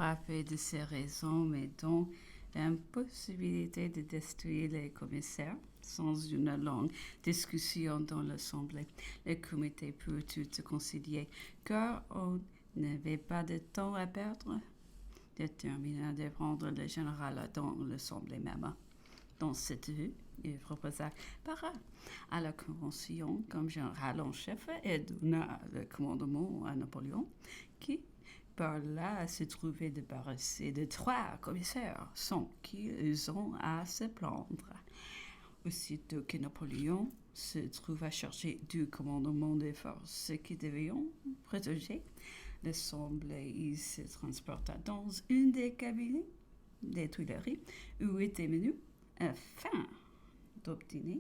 frappé de ces raisons, mais dont l'impossibilité de destruire les commissaires sans une longue discussion dans l'Assemblée. Le comité put tout concilier, car on n'avait pas de temps à perdre. Détermina de prendre le général dans l'Assemblée même. Dans cette vue, il proposa para à la Convention comme général en chef et donna le commandement à Napoléon, qui par là se trouvait débarrassé de 3 commissaires sans qu'ils ont à se plaindre. Aussitôt que Napoléon se trouva chargé du commandement des forces qui devaient protéger l'Assemblée, il se transporta dans une des cabines des Tuileries où était venu afin d'obtenir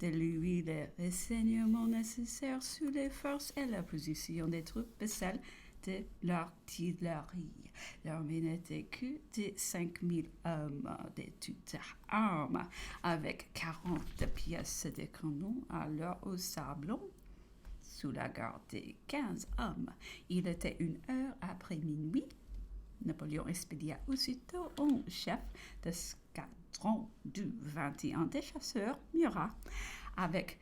de lui les renseignements nécessaires sur les forces et la position des troupes et celle de l'artillerie. L'armée n'était que de 5000 hommes de toutes armes, avec 40 pièces de canon à l'heure au sablon, sous la garde de 15 hommes. Il était 1 heure après minuit. Napoléon expédia aussitôt en chef d'escadron du 21 des chasseurs Murat, avec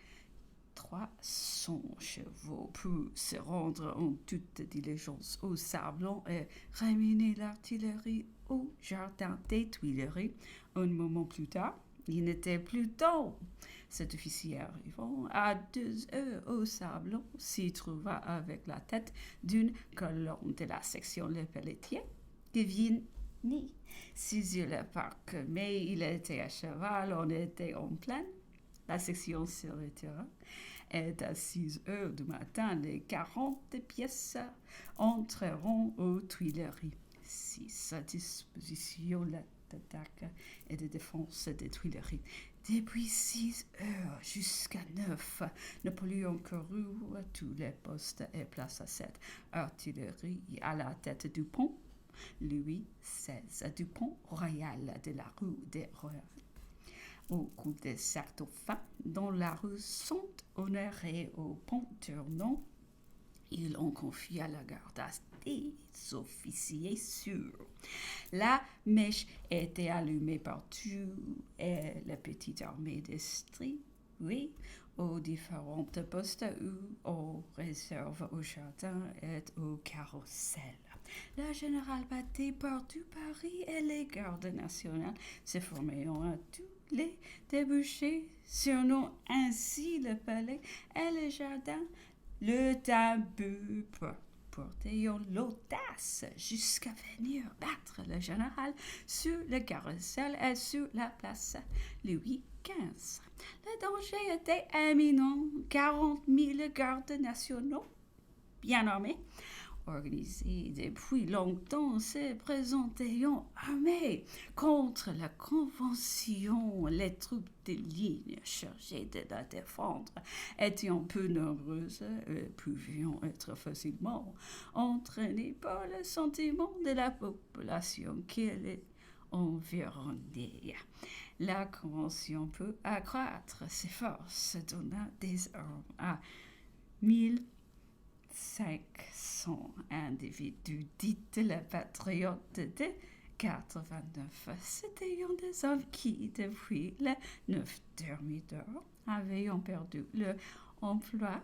300 chevaux pour se rendre en toute diligence au Sablon et ramener l'artillerie au jardin des Tuileries. Un moment plus tard, il n'était plus temps. Cet officier arrivant à 2 heures au Sablon s'y trouva avec la tête d'une colonne de la section Le Pelletier qui vient saisir le parc, mais il était à cheval, on était en pleine. La section se retira et à 6 heures du matin, les 40 pièces entreront aux Tuileries. Si sa disposition d'attaque et de défense des Tuileries. Depuis 6 heures jusqu'à 9, Napoléon courut à tous les postes et plaça cette artillerie à la tête du pont Louis XVI du pont royal de la rue des Rois. Au coup de certes fin, dans la rue Saint-Honoré au pont tournant, ils ont confié à la garde à des officiers sûrs. La mèche était allumée partout et la petite armée distribuée aux différents postes ou aux réserves au jardin et au carrousel. Le général battait partout Paris et les gardes nationales se formaient à tous les débouchés, surnom ainsi le palais et le jardin, le tabou portant l'audace jusqu'à venir battre le général sur le carrousel et sur la place Louis XV. Le danger était imminent. 40 000 gardes nationaux, bien armés, organisés depuis longtemps, se présentaient armés contre la Convention. Les troupes de ligne chargées de la défendre étaient peu nombreuses et pouvaient être facilement entraînées par le sentiment de la population qui les environnait. La Convention peut accroître ses forces, donna des armes à 1500 individus, dites les patriotes de 89. C'étaient des hommes qui, depuis le 9 Thermidor, avaient perdu leur emploi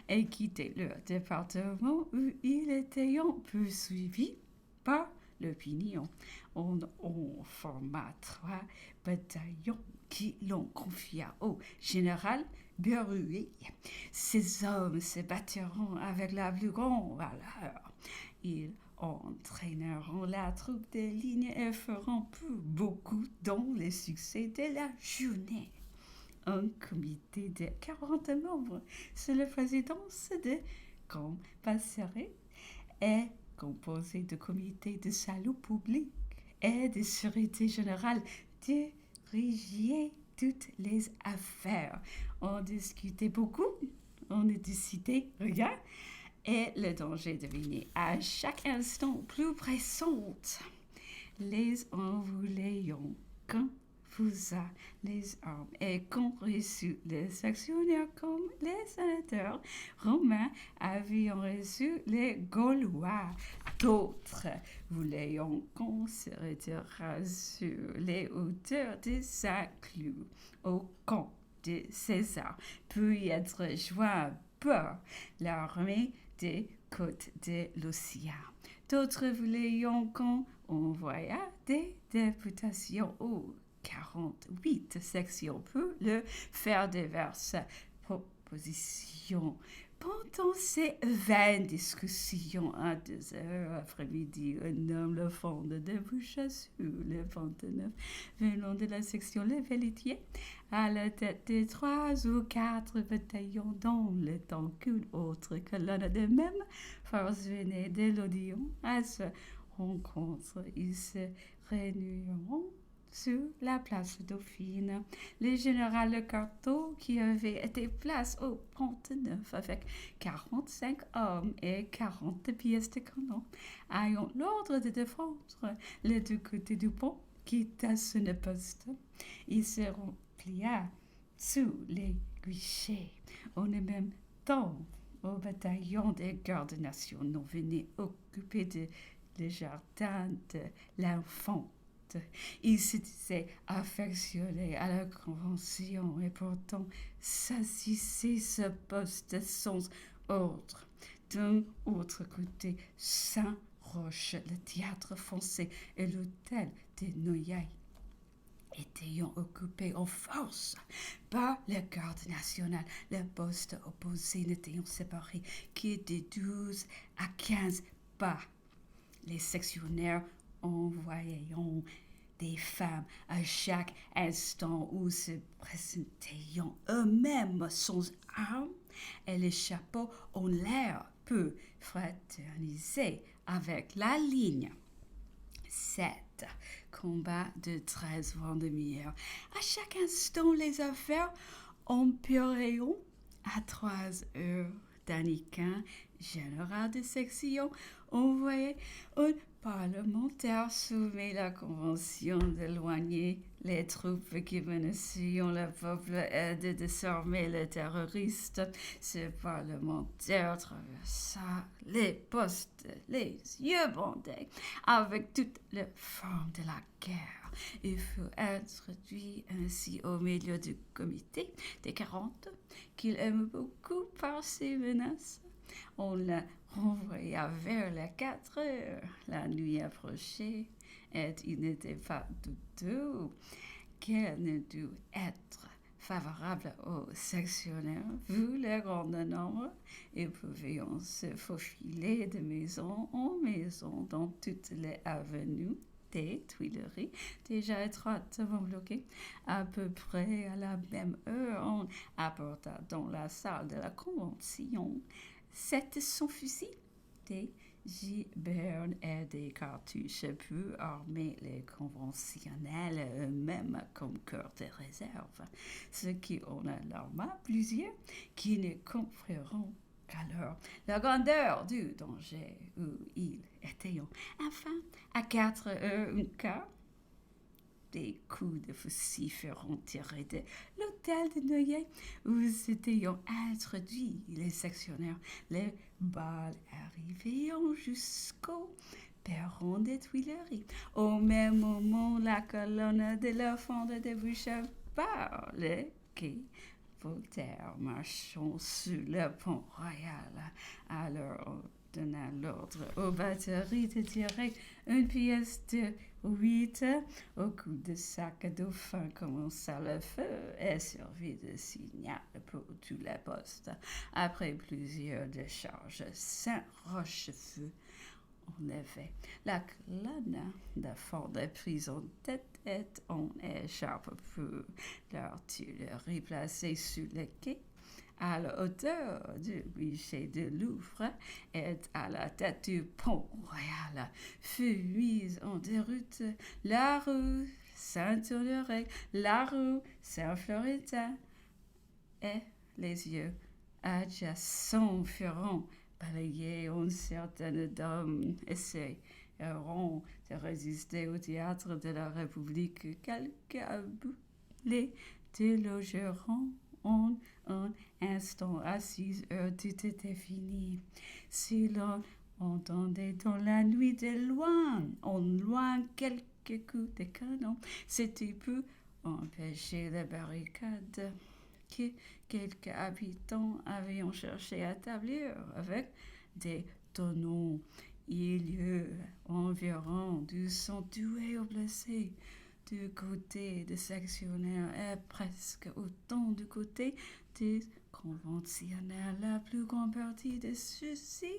et quitté leur département où ils étaient poursuivis par l'opinion. On forma 3 bataillons qui l'on confia au général Berruet. Ces hommes se battiront avec la plus grande valeur. Ils entraîneront la troupe de ligne et feront pour beaucoup dans le succès de la journée. Un comité de 40 membres sous la présidence de Campasseré est composé de comités de salut public et de sûreté générale dirigeaient toutes les affaires. On discutait beaucoup, on ne décidait rien, et le danger devenait à chaque instant plus pressant. Les en voulaient qu'un épousa les armes et qu'on reçut les actionnaires comme les sénateurs romains avaient reçu les Gaulois. D'autres voulaient qu'on se retirât sur les hauteurs de Saint-Cloud au camp de César, puis être joint par l'armée des côtes de l'Océan. D'autres voulaient qu'on envoyât des députations aux 48 sections pour le faire diverses propositions. Pendant ces vaines discussions, à 2 heures après-midi, un homme le fond de déboucha sur le 29 venant de la section Le Velletier, à la tête de 3 ou 4 bataillons, dont le temps qu'une autre colonne de même force venait de l'Odéon. À ce rencontre, ils se réuniront sur la place Dauphine. Le général Lecarteau, qui avait été placé au Pont-Neuf avec 45 hommes et 40 pièces de canon, ayant l'ordre de défendre les deux côtés du pont, quitta son poste. Il se replia sous les guichets. En même temps, au bataillon des gardes nationaux venait occuper le jardin de l'Enfant. Il se disait affectionné à la Convention et pourtant saisissait ce poste sans ordre. D'un autre côté, Saint-Roch, le théâtre français et l'hôtel de Noailles étaient occupés en force par la garde nationale. Les postes opposés n'étaient séparés que de 12 à 15 pas. Les sectionnaires envoyaient des femmes à chaque instant où se présentaient eux-mêmes sans armes et les chapeaux en l'air pour fraterniser avec la ligne. 7 combats de 13 vents de demi-heure. À chaque instant, les affaires empiraient. À 3 heures, Daniquin, général de section, envoyait un parlementaire soumet la convention d'éloigner les troupes qui menaçaient le peuple et de désarmer les terroristes. Ce parlementaire traversa les postes, les yeux bandés, avec toutes les formes de la guerre. Il fut introduit ainsi au milieu du comité des 40, qu'il aime beaucoup par ses menaces. On l'a renvoya vers les 4 heures. La nuit approchait et il n'était pas douteux qu'elle ne dût être favorable aux sectionnaires. Vu le grand nombre, ils pouvaient se faufiler de maison en maison dans toutes les avenues des Tuileries, déjà étroitement bloquées. À peu près à la même heure, on apporta dans la salle de la Convention 700 fusils, des gibernes et des cartouches pour armer les conventionnels eux-mêmes comme corps de réserve, ce qui en alarma plusieurs qui ne comprendront qu'alors la grandeur du danger où ils étaient. Enfin, à 4 heures un quart, des coups de fusil furent tirés de l'hôtel de Noailles où s'étaient introduits les sectionnaires. Les balles arrivaient jusqu'au perron des Tuileries. Au même moment, la colonne de l'enfant de déboucha par le quai Voltaire, marchant sur le pont royal. Alors, donna l'ordre aux batteries de tirer une pièce de 8 au coup de sac. Dauphin commença le feu et servit de signal pour tous les postes. Après plusieurs décharges, Saint-Roch fut en effet la colonne de fond de prise en tête et en écharpe pour l'artillerie placée sur le quai à la hauteur du guichet de Louvre et à la tête du pont royal fut mise en déroute la rue Saint-Honoré, la rue Saint-Florentin et les yeux adjacents furent balayés en certaines dames essayent auront de résister au théâtre de la République. Quelques aboulés délogeront en un instant. À 6 heures, tout était fini. Si l'on entendait dans la nuit de loin, en loin, quelques coups de canon, c'était pour empêcher la barricade que quelques habitants avaient cherché à établir avec des tonneaux. Il y eut environ 200 tués ou blessés du côté des sectionnaires et presque autant du côté des conventionnels. La plus grande partie de ceux-ci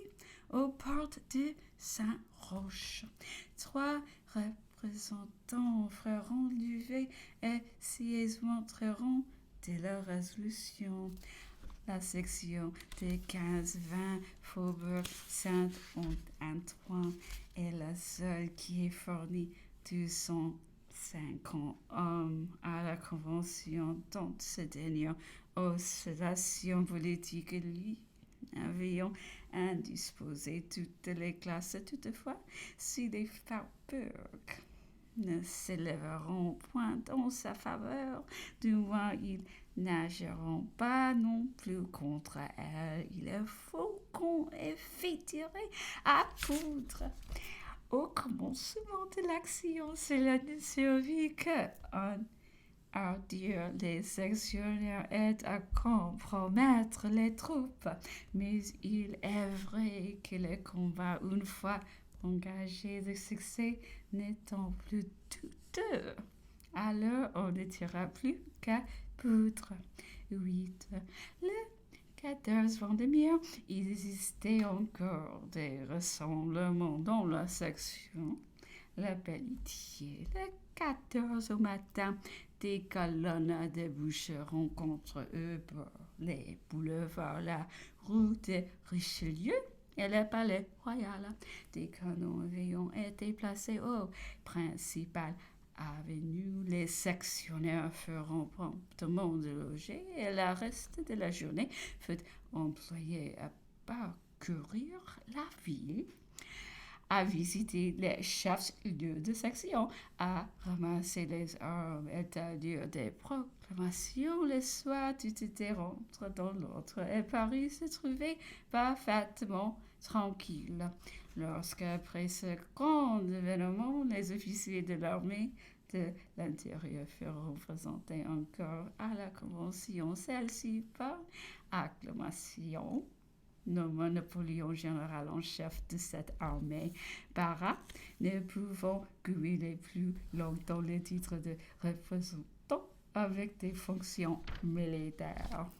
aux portes de Saint-Roch. 3 représentants feront lever et montreront de la résolution. La section des 15-20 Faubourg Saint-Antoine est la seule qui est fournie 250 hommes à la convention dont ce dernier oscillation politique lui avions indisposé toutes les classes. Toutefois, si les Faubourgs ne s'élèveront point en sa faveur, du moins ils nageront pas non plus contre elle. Il faut qu'on ait fait tirer à poudre. Au commencement de l'action, cela ne survit qu'un ardeur des sectionnaires est à compromettre les troupes. Mais il est vrai que le combat, une fois engagé de succès, n'étant plus douteux, alors on ne tira plus qu'à poudre. 8. Le 14 Vendémiaire, il existait encore des rassemblements dans la section La Pelletier. Le 14 au matin, des colonnes déboucheront contre eux par les boulevards, la rue de Richelieu et le palais royal. Des canons ayant été placés aux principales avenues. Les sectionnaires feront promptement déloger et le reste de la journée fut employé à parcourir la ville, à visiter les chefs-lieux de section, à ramasser les armes et à lire des proclamations. Le soir, tout était rentré dans l'ordre et Paris se trouvait parfaitement tranquille. Lorsqu'après ce grand événement, les officiers de l'armée de l'intérieur furent présentés encore à la convention, celle-ci par acclamation nommant Napoléon général en chef de cette armée. Barras, ne pouvant cumuler plus longtemps le titre de représentant avec des fonctions militaires.